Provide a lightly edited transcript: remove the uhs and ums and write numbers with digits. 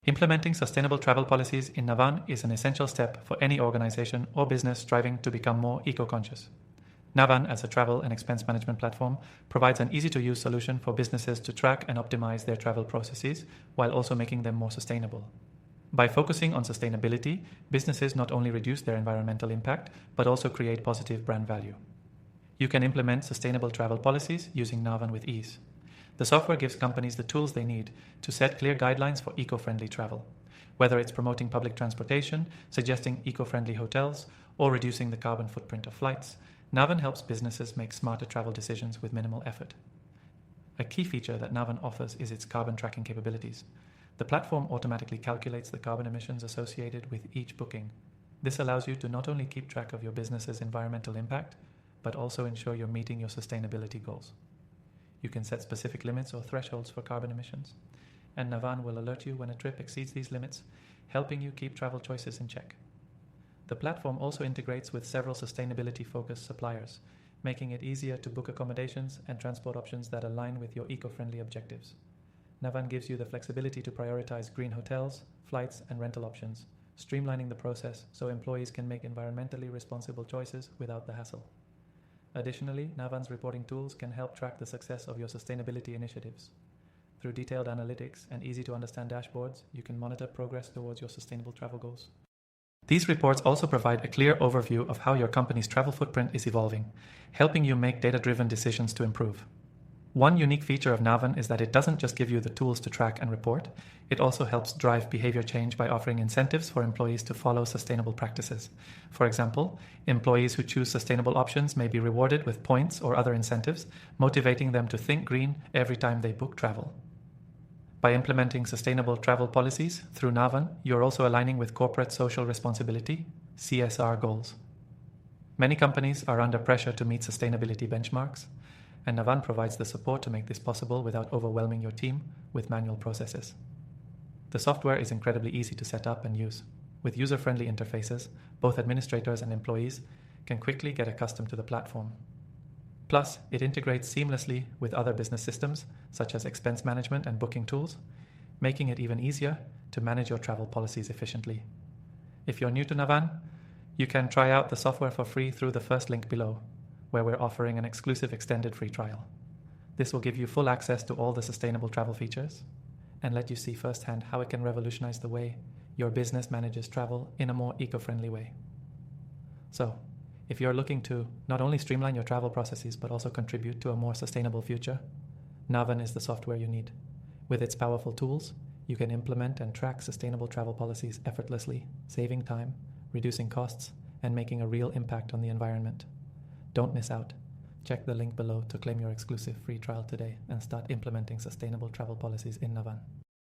Implementing sustainable travel policies in Navan is an essential step for any organization or business striving to become more eco-conscious. Navan, as a travel and expense management platform, provides an easy-to-use solution for businesses to track and optimize their travel processes while also making them more sustainable. By focusing on sustainability, businesses not only reduce their environmental impact, but also create positive brand value. You can implement sustainable travel policies using Navan with ease. The software gives companies the tools they need to set clear guidelines for eco-friendly travel. Whether it's promoting public transportation, suggesting eco-friendly hotels, or reducing the carbon footprint of flights, Navan helps businesses make smarter travel decisions with minimal effort. A key feature that Navan offers is its carbon tracking capabilities. The platform automatically calculates the carbon emissions associated with each booking. This allows you to not only keep track of your business's environmental impact, but also ensure you're meeting your sustainability goals. You can set specific limits or thresholds for carbon emissions, and Navan will alert you when a trip exceeds these limits, helping you keep travel choices in check. The platform also integrates with several sustainability-focused suppliers, making it easier to book accommodations and transport options that align with your eco-friendly objectives. Navan gives you the flexibility to prioritize green hotels, flights, and rental options, streamlining the process so employees can make environmentally responsible choices without the hassle. Additionally, Navan's reporting tools can help track the success of your sustainability initiatives. Through detailed analytics and easy-to-understand dashboards, you can monitor progress towards your sustainable travel goals. These reports also provide a clear overview of how your company's travel footprint is evolving, helping you make data-driven decisions to improve. One unique feature of Navan is that it doesn't just give you the tools to track and report, it also helps drive behavior change by offering incentives for employees to follow sustainable practices. For example, employees who choose sustainable options may be rewarded with points or other incentives, motivating them to think green every time they book travel. By implementing sustainable travel policies through Navan, you're also aligning with corporate social responsibility, CSR goals. Many companies are under pressure to meet sustainability benchmarks, and Navan provides the support to make this possible without overwhelming your team with manual processes. The software is incredibly easy to set up and use. With user-friendly interfaces, both administrators and employees can quickly get accustomed to the platform. Plus, it integrates seamlessly with other business systems, such as expense management and booking tools, making it even easier to manage your travel policies efficiently. If you're new to Navan, you can try out the software for free through the first link below, where we're offering an exclusive extended free trial. This will give you full access to all the sustainable travel features and let you see firsthand how it can revolutionize the way your business manages travel in a more eco-friendly way. So, if you're looking to not only streamline your travel processes but also contribute to a more sustainable future, Navan is the software you need. With its powerful tools, you can implement and track sustainable travel policies effortlessly, saving time, reducing costs, and making a real impact on the environment. Don't miss out. Check the link below to claim your exclusive free trial today and start implementing sustainable travel policies in Navan.